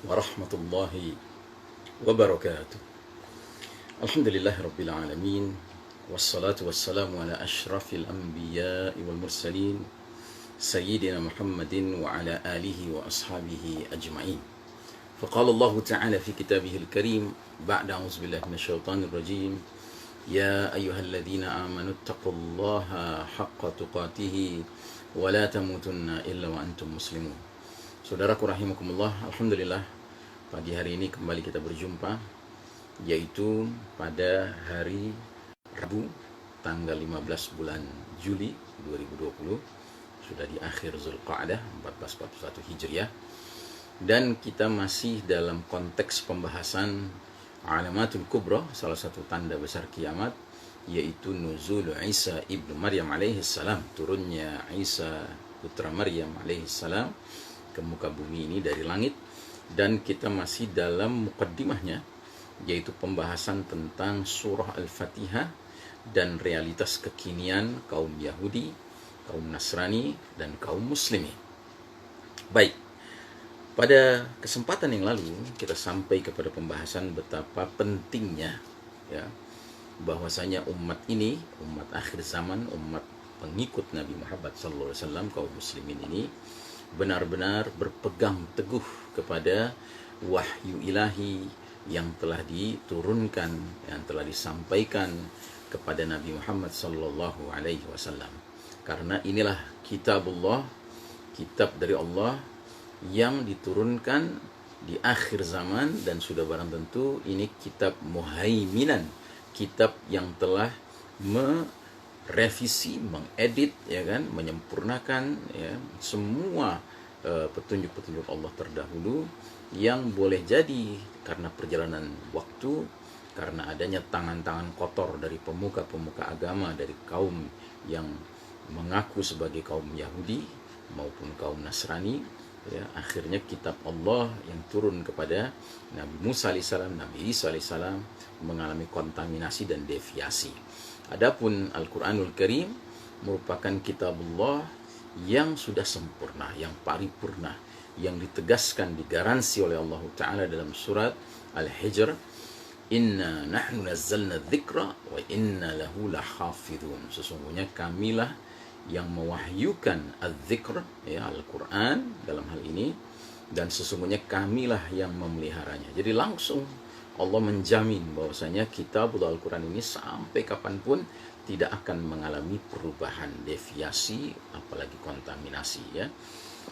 warahmatullahi wabarakatuh. Alhamdulillahi rabbil alamin. Wassalatu wassalamu ala ashrafil anbiya'i wal mursalin Sayyidina Muhammadin wa ala alihi wa ashabihi ajma'in. Faqala Allah ta'ala fi kitabihil karim ba'da a'udzu billahi minasyaitonir rajim. Ya ayyuhalladzina amanu taqullaha haqqa tuqatih wa la tamutunna illa wa antum muslimun. Saudaraku rahimakumullah, alhamdulillah pagi hari ini kembali kita berjumpa, yaitu pada hari Rabu tanggal 15 bulan Juli 2020, sudah di akhir Zulqa'dah 1441 Hijriah, dan kita masih dalam konteks pembahasan Alamatul Kubra, salah satu tanda besar kiamat, yaitu nuzul Isa ibnu Maryam alaihi salam, turunnya Isa putra Maryam alaihi salam ke muka bumi ini dari langit. Dan kita masih dalam mukaddimahnya, yaitu pembahasan tentang surah Al-Fatihah dan realitas kekinian kaum Yahudi, kaum Nasrani, dan kaum Muslimin. Baik, pada kesempatan yang lalu kita sampai kepada pembahasan betapa pentingnya bahwasanya umat ini, umat akhir zaman, umat pengikut Nabi Muhammad SAW, kaum Muslimin ini benar-benar berpegang teguh kepada wahyu ilahi yang telah diturunkan, yang telah disampaikan kepada Nabi Muhammad sallallahu alaihi wasallam. Karena inilah kitabullah, kitab dari Allah yang diturunkan di akhir zaman, dan sudah barang tentu ini kitab muhaiminan, kitab yang telah merevisi, mengedit, menyempurnakan semua petunjuk-petunjuk Allah terdahulu, yang boleh jadi karena perjalanan waktu, karena adanya tangan-tangan kotor dari pemuka-pemuka agama dari kaum yang mengaku sebagai kaum Yahudi maupun kaum Nasrani, akhirnya kitab Allah yang turun kepada Nabi Musa alaihissalam, Nabi Isa alaihissalam mengalami kontaminasi dan deviasi. Adapun Al-Quranul Karim merupakan kitabullah yang sudah sempurna, yang paripurna, yang ditegaskan, digaransi oleh Allah Ta'ala dalam surat Al-Hijr, Inna nahnu nazzalna dzikra wa inna lahu lahafidhun. Sesungguhnya kamilah yang mewahyukan al-dzikr, Al-Quran dalam hal ini, dan sesungguhnya kamilah yang memeliharanya. Jadi langsung Allah menjamin bahwasanya kitab Al-Quran ini sampai kapanpun tidak akan mengalami perubahan, deviasi, apalagi kontaminasi.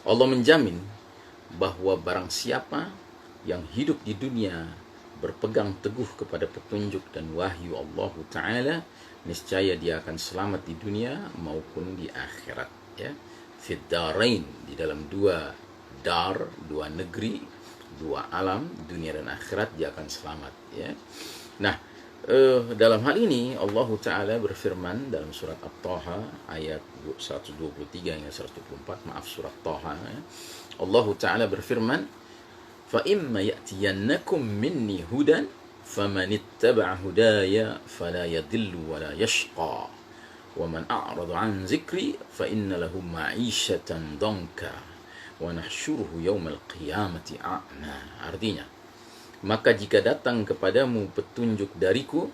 Allah menjamin bahwa barang siapa yang hidup di dunia berpegang teguh kepada petunjuk dan wahyu Allah Ta'ala, niscaya dia akan selamat di dunia maupun di akhirat. Fid darain, di dalam dua dar, dua negeri, dua alam, dunia dan akhirat, dia akan selamat. Nah, dalam hal ini Allah Ta'ala berfirman dalam surat At-Taha ayat 123 hingga 124, maaf, surat Taha. Allah Ta'ala berfirman, fa imma ya'tiyannakum minni hudan faman ittaba'a hudaya fala yadhillu wa la yashqa wa man a'rada 'an dzikri fa inna lahu ma'ishatan dhanka wa nahsyuruhu yaumal qiyamati a'ma. Artinya, maka jika datang kepadamu petunjuk dariku,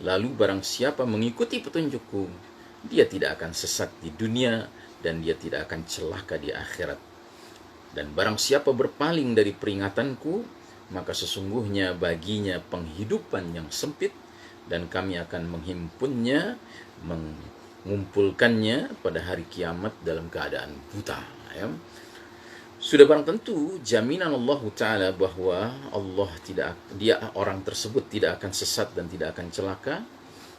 lalu barang siapa mengikuti petunjukku, dia tidak akan sesat di dunia dan dia tidak akan celaka di akhirat. Dan barang siapa berpaling dari peringatanku, maka sesungguhnya baginya penghidupan yang sempit, dan kami akan menghimpunnya, mengumpulkannya pada hari kiamat dalam keadaan buta. Sudah barang tentu jaminan Allah Ta'ala bahwa dia orang tersebut tidak akan sesat dan tidak akan celaka,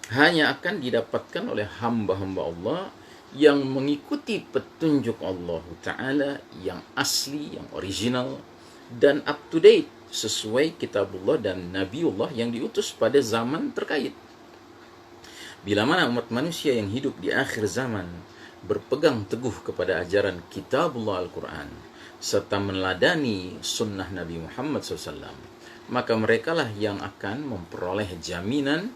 hanya akan didapatkan oleh hamba-hamba Allah yang mengikuti petunjuk Allah Ta'ala yang asli, yang original, dan up to date, sesuai kitabullah dan nabiullah yang diutus pada zaman terkait. Bila mana umat manusia yang hidup di akhir zaman berpegang teguh kepada ajaran kitabullah Al-Quran, serta meneladani sunnah Nabi Muhammad SAW, maka merekalah yang akan memperoleh jaminan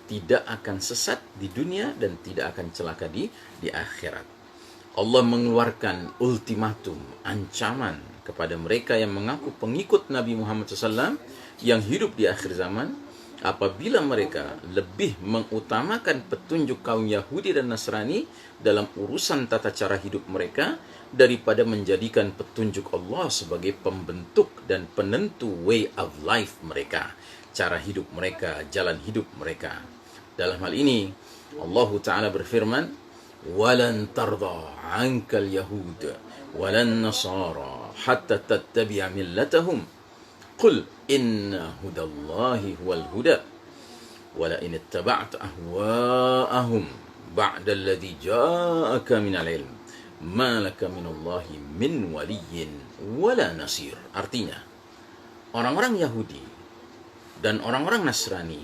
tidak akan sesat di dunia dan tidak akan celaka di akhirat. Allah mengeluarkan ultimatum, ancaman kepada mereka yang mengaku pengikut Nabi Muhammad SAW yang hidup di akhir zaman, apabila mereka lebih mengutamakan petunjuk kaum Yahudi dan Nasrani dalam urusan tata cara hidup mereka daripada menjadikan petunjuk Allah sebagai pembentuk dan penentu way of life mereka, cara hidup mereka, jalan hidup mereka. Dalam hal ini Allah Ta'ala berfirman, "Walan tarda 'ankal yahud walan nasara hatta tattabi'a millatahum qul inna hudallahi huwal huda wala in ittaba'ta ahwa'ahum ba'da alladhi ja'aka minal ilm ma laka minallahi min waliyyin wala nasir." Artinya, orang-orang Yahudi dan orang-orang Nasrani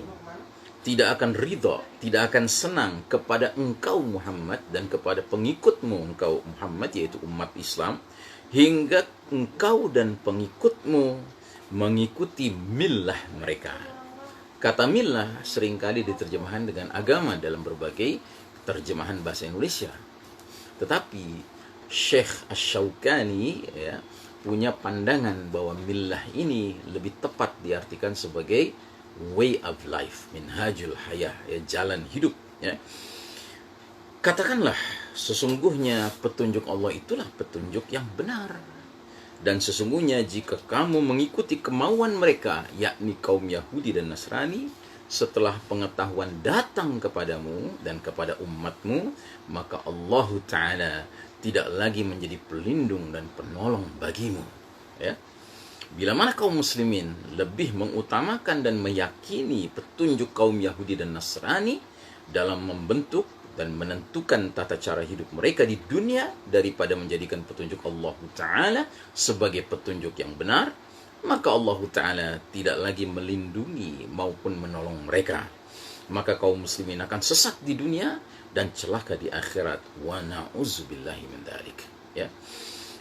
tidak akan ridha, tidak akan senang kepada engkau Muhammad dan kepada pengikutmu engkau Muhammad, yaitu umat Islam, hingga engkau dan pengikutmu mengikuti millah mereka. Kata millah seringkali diterjemahkan dengan agama dalam berbagai terjemahan bahasa Indonesia. Tetapi Syekh Asy-Syaukani punya pandangan bahwa millah ini lebih tepat diartikan sebagai way of life, minhajul hayah, jalan hidup. Katakanlah, sesungguhnya petunjuk Allah itulah petunjuk yang benar. Dan sesungguhnya jika kamu mengikuti kemauan mereka, yakni kaum Yahudi dan Nasrani, setelah pengetahuan datang kepadamu dan kepada umatmu, maka Allah Ta'ala tidak lagi menjadi pelindung dan penolong bagimu. Bila mana kaum muslimin lebih mengutamakan dan meyakini petunjuk kaum Yahudi dan Nasrani dalam membentuk dan menentukan tata cara hidup mereka di dunia daripada menjadikan petunjuk Allah Ta'ala sebagai petunjuk yang benar, maka Allah Ta'ala tidak lagi melindungi maupun menolong mereka. Maka kaum muslimin akan sesat di dunia dan celaka di akhirat. Wa na'udzubillahi min dzalik.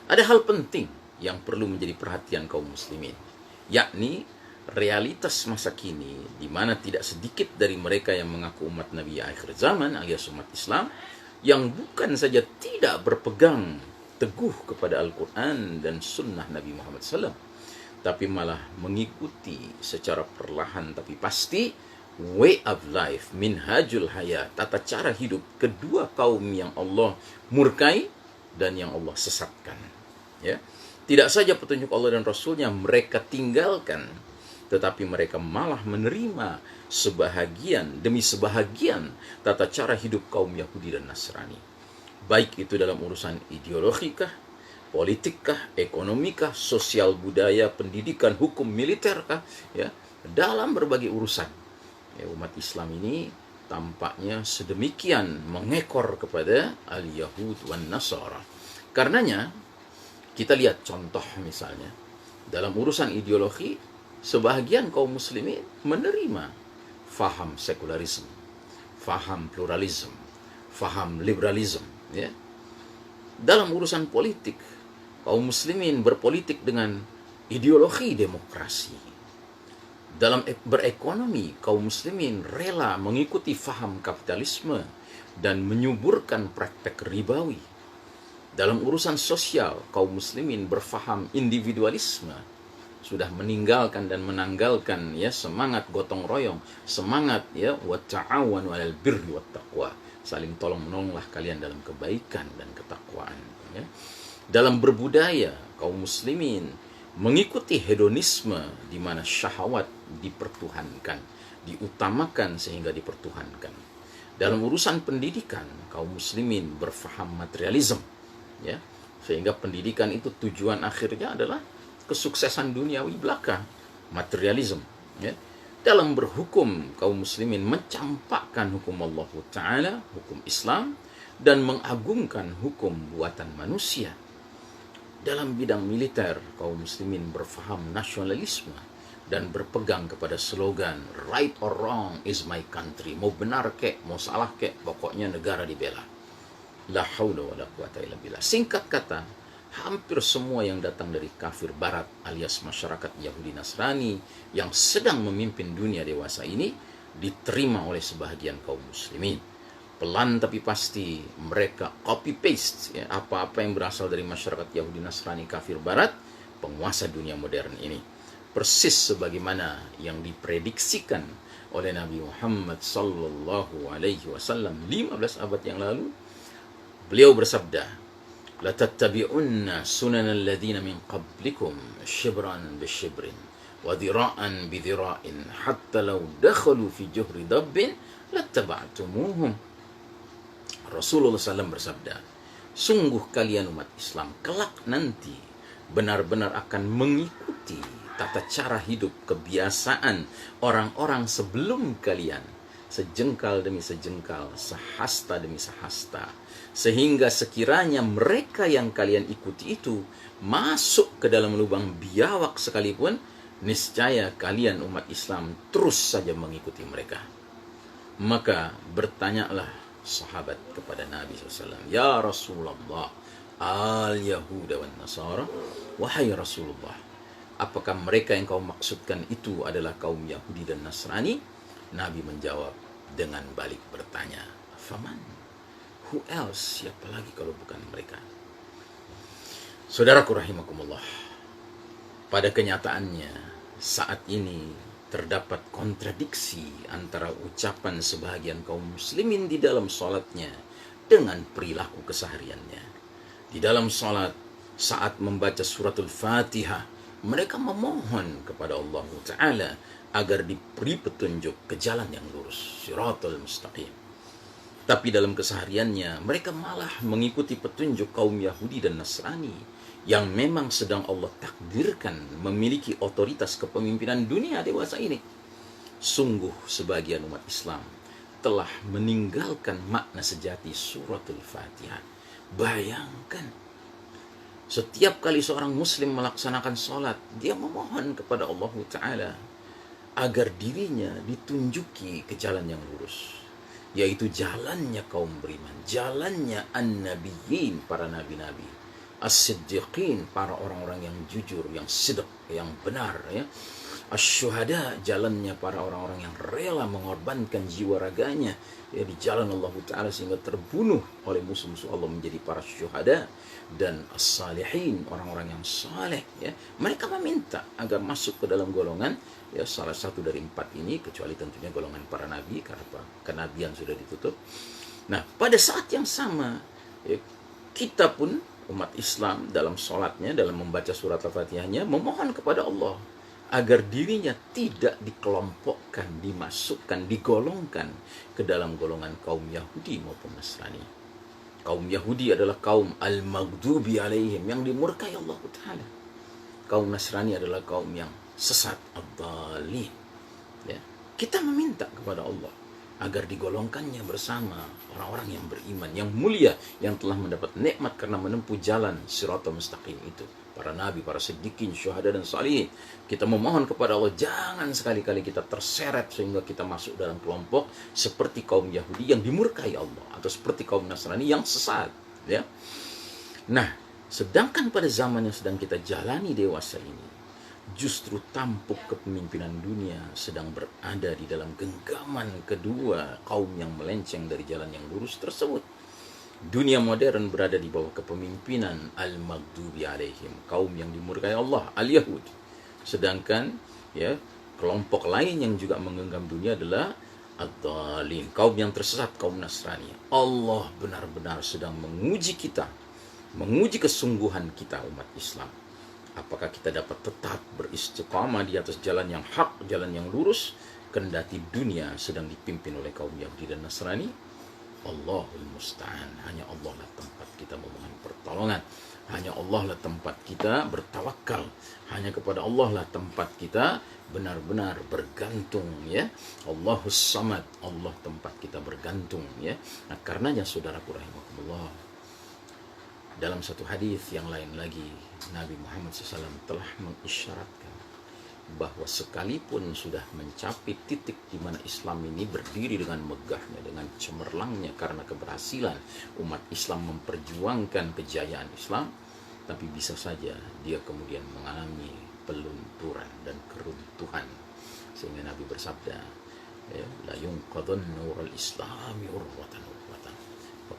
Ada hal penting yang perlu menjadi perhatian kaum muslimin, yakni realitas masa kini di mana tidak sedikit dari mereka yang mengaku umat Nabi akhir zaman alias umat Islam yang bukan saja tidak berpegang teguh kepada Al-Quran dan sunnah Nabi Muhammad SAW, tapi malah mengikuti secara perlahan tapi pasti way of life, minhajul hayat, tata cara hidup kedua kaum yang Allah murkai dan yang Allah sesatkan. Tidak saja petunjuk Allah dan Rasulnya mereka tinggalkan, tetapi mereka malah menerima sebahagian demi sebahagian tata cara hidup kaum Yahudi dan Nasrani. Baik itu dalam urusan ideologikah, politikkah, ekonomikah, sosial budaya, pendidikan, hukum, militerkah, dalam berbagai urusan. Umat Islam ini tampaknya sedemikian mengekor kepada al-Yahud wan Nasara. Karenanya, kita lihat contoh misalnya, dalam urusan ideologi, sebahagian kaum muslimin menerima faham sekularisme, faham pluralisme, faham liberalisme. Dalam urusan politik, kaum muslimin berpolitik dengan ideologi demokrasi. Dalam berekonomi, kaum muslimin rela mengikuti faham kapitalisme dan menyuburkan praktek ribawi. Dalam urusan sosial, kaum muslimin berfaham individualisme, sudah meninggalkan dan menanggalkan semangat gotong royong, semangat wa ta'awanu 'alal birri wat taqwa, saling tolong menolonglah kalian dalam kebaikan dan ketakwaan. Dalam berbudaya, kaum muslimin mengikuti hedonisme di mana syahwat dipertuhankan, diutamakan sehingga dipertuhankan. Dalam urusan pendidikan, kaum muslimin berfaham materialisme, sehingga pendidikan itu tujuan akhirnya adalah kesuksesan duniawi belaka, materialisme. Dalam berhukum, kaum muslimin mencampakkan hukum Allah Ta'ala, hukum Islam, dan mengagungkan hukum buatan manusia. Dalam bidang militer, kaum muslimin berfaham nasionalisme dan berpegang kepada slogan right or wrong is my country. Mau benar kek, mau salah kek, pokoknya negara dibela. La haula wala quwata illa billah. Singkat kata, hampir semua yang datang dari kafir barat alias masyarakat Yahudi Nasrani yang sedang memimpin dunia dewasa ini diterima oleh sebahagian kaum muslimin. Pelan tapi pasti mereka copy paste apa-apa yang berasal dari masyarakat Yahudi Nasrani kafir barat, penguasa dunia modern ini. Persis sebagaimana yang diprediksikan oleh Nabi Muhammad sallallahu alaihi wasallam 15 abad yang lalu. Beliau bersabda, "La tattabi'unna sunanal ladzina min qablikum shibran bi shibrin wa dhira'an bi dhira'in hatta law dakhalu fi juhri dabbin lattaba'tumuhum." Rasulullah SAW bersabda, sungguh kalian umat Islam kelak nanti benar-benar akan mengikuti tata cara hidup, kebiasaan orang-orang sebelum kalian, sejengkal demi sejengkal, sehasta demi sehasta, sehingga sekiranya mereka yang kalian ikuti itu masuk ke dalam lubang biawak sekalipun, niscaya kalian umat Islam terus saja mengikuti mereka. Maka bertanyalah sahabat kepada Nabi SAW, "Ya Rasulullah, al-Yahuda wan Nasara?" Wahai Rasulullah, apakah mereka yang kau maksudkan itu adalah kaum Yahudi dan Nasrani? Nabi menjawab dengan balik bertanya, "Faman? Who else? Siapa lagi kalau bukan mereka?" Saudaraku rahimakumullah, pada kenyataannya saat ini terdapat kontradiksi antara ucapan sebahagian kaum muslimin di dalam sholatnya dengan perilaku kesehariannya. Di dalam sholat, saat membaca suratul Fatihah, mereka memohon kepada Allah Ta'ala agar diberi petunjuk ke jalan yang lurus, siratul mustaqim. Tapi dalam kesehariannya, mereka malah mengikuti petunjuk kaum Yahudi dan Nasrani yang memang sedang Allah takdirkan memiliki otoritas kepemimpinan dunia dewasa ini. Sungguh sebagian umat Islam telah meninggalkan makna sejati suratul Fatihah. Bayangkan, setiap kali seorang muslim melaksanakan sholat, dia memohon kepada Allah Ta'ala agar dirinya ditunjuki ke jalan yang lurus, yaitu jalannya kaum beriman, jalannya an-nabiyyin, para nabi-nabi, as-siddiqin, para orang-orang yang jujur, yang sidq, yang benar, ya. Asy-syuhada, jalannya para orang-orang yang rela mengorbankan jiwa raganya, ya, di jalan Allah Ta'ala sehingga terbunuh oleh musuh-musuh Allah menjadi para syuhada. Dan as-salihin, orang-orang yang saleh, ya. Mereka meminta agar masuk ke dalam golongan, ya, salah satu dari 4 ini, kecuali tentunya golongan para nabi karena kenabian sudah ditutup. Nah, pada saat yang sama, ya, kita pun umat Islam dalam sholatnya, dalam membaca surat Al-Fatihahnya, memohon kepada Allah agar dirinya tidak dikelompokkan, dimasukkan, digolongkan ke dalam golongan kaum Yahudi maupun Nasrani. Kaum Yahudi adalah kaum al-maghdubi alaihim, yang dimurkai Allah Ta'ala. Kaum Nasrani adalah kaum yang sesat, ad-dhalin. Ya. Kita meminta kepada Allah agar digolongkannya bersama orang-orang yang beriman, yang mulia, yang telah mendapat nikmat karena menempuh jalan siratal mustaqim itu. Para nabi, para siddiqin, syuhada dan salihin. Kita memohon kepada Allah, jangan sekali-kali kita terseret sehingga kita masuk dalam kelompok seperti kaum Yahudi yang dimurkai Allah, atau seperti kaum Nasrani yang sesat, ya. Nah, sedangkan pada zaman yang sedang kita jalani dewasa ini, justru tampuk kepemimpinan dunia sedang berada di dalam genggaman kedua kaum yang melenceng dari jalan yang lurus tersebut. Dunia modern berada di bawah kepemimpinan al-maghdubi alaihim, kaum yang dimurkai Allah, al-Yahud. Sedangkan, ya, kelompok lain yang juga menggenggam dunia adalah ad-dhalin, kaum yang tersesat, kaum Nasrani. Allah benar-benar sedang menguji kita, menguji kesungguhan kita umat Islam. Apakah kita dapat tetap beristiqamah di atas jalan yang hak, jalan yang lurus, kendati dunia sedang dipimpin oleh kaum Yahudi dan Nasrani? Allahul musta'an. Hanya Allah lah tempat kita memohon pertolongan. Hanya Allah lah tempat kita bertawakal. Hanya kepada Allah lah tempat kita benar-benar bergantung, ya. Allahus samad, Allah tempat kita bergantung, ya. Nah, karenanya saudaraku rahimakumullah, dalam satu hadis yang lain lagi, Nabi Muhammad SAW telah mengisyaratkan bahwa sekalipun sudah mencapai titik di mana Islam ini berdiri dengan megahnya, dengan cemerlangnya karena keberhasilan umat Islam memperjuangkan kejayaan Islam, tapi bisa saja dia kemudian mengalami pelunturan dan keruntuhan. Sehingga Nabi bersabda, la yunqadhan nurul islami urwatan urwatan,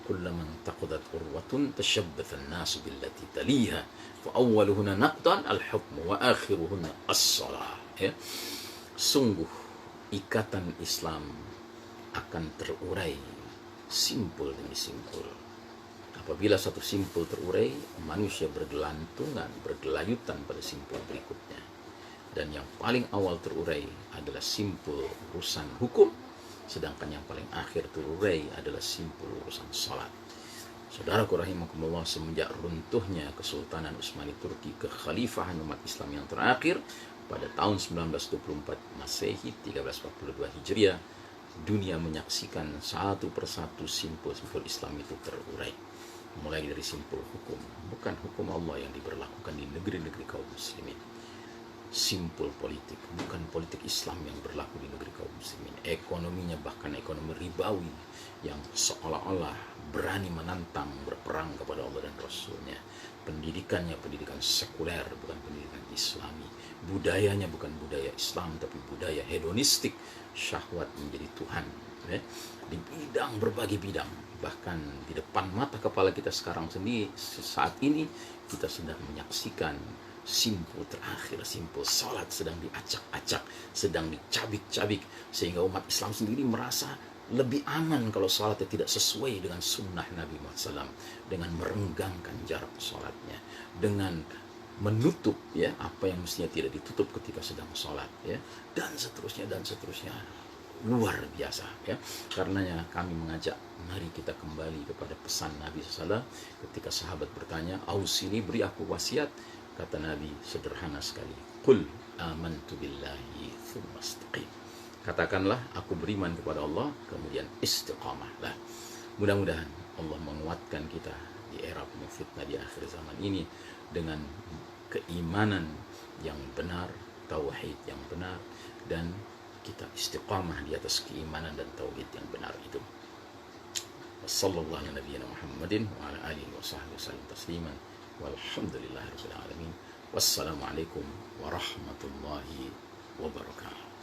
kullaman taqadat urwatun tashabbatha an-nasu billati taliha fa awwaluhunna naqdan al-hukmu wa akhiruhunna as-shalah. Ya, sungguh ikatan Islam akan terurai simpul demi simpul. Apabila satu simpul terurai, manusia bergelantungan, bergelayutan pada simpul berikutnya. Dan yang paling awal terurai adalah simpul urusan hukum, sedangkan yang paling akhir terurai adalah simpul urusan salat. Saudaraku rahimakumullah, semenjak runtuhnya Kesultanan Utsmani Turki, kekhalifahan umat Islam yang terakhir pada tahun 1924 Masehi 1342 Hijriah, dunia menyaksikan satu persatu simpul-simpul Islam itu terurai. Mulai dari simpul hukum, bukan hukum Allah yang diberlakukan di negeri-negeri kaum muslimin. Simpul politik, bukan politik Islam yang berlaku di negeri kaum muslimin. Ekonominya bahkan ekonomi ribawi yang seolah-olah berani menantang berperang kepada Allah dan Rasulnya. Pendidikannya pendidikan sekuler, bukan pendidikan Islami. Budayanya bukan budaya Islam, tapi budaya hedonistik, syahwat menjadi Tuhan. Ya. Di bidang berbagai bidang, bahkan di depan mata kepala kita sekarang sendiri, saat ini kita sedang menyaksikan simpul terakhir, simpul salat sedang diacak-acak, sedang dicabik-cabik, sehingga umat Islam sendiri merasa lebih aman kalau salatnya tidak sesuai dengan sunnah Nabi Muhammad SAW, dengan merenggangkan jarak salatnya, dengan menutup ya apa yang mestinya tidak ditutup ketika sedang salat, ya, dan seterusnya dan seterusnya. Luar biasa, ya. Karenanya kami mengajak, mari kita kembali kepada pesan Nabi SAW ketika sahabat bertanya, "Ausini, beri aku wasiat." Kata Nabi sederhana sekali, "Qul amantu billahi tsumma istaqim." Katakanlah, aku beriman kepada Allah, kemudian istiqamahlah. Mudah-mudahan Allah menguatkan kita di era penuh fitnah di akhir zaman ini dengan keimanan yang benar, tauhid yang benar, dan kita istiqamah di atas keimanan dan tauhid yang benar itu. Wassallallahu ala nabiyyina Muhammadin wa ala alihi wa sahbihi wasallam tasliman. Walhamdulillahirabbil alamin. Wassalamualaikum warahmatullahi wabarakatuh.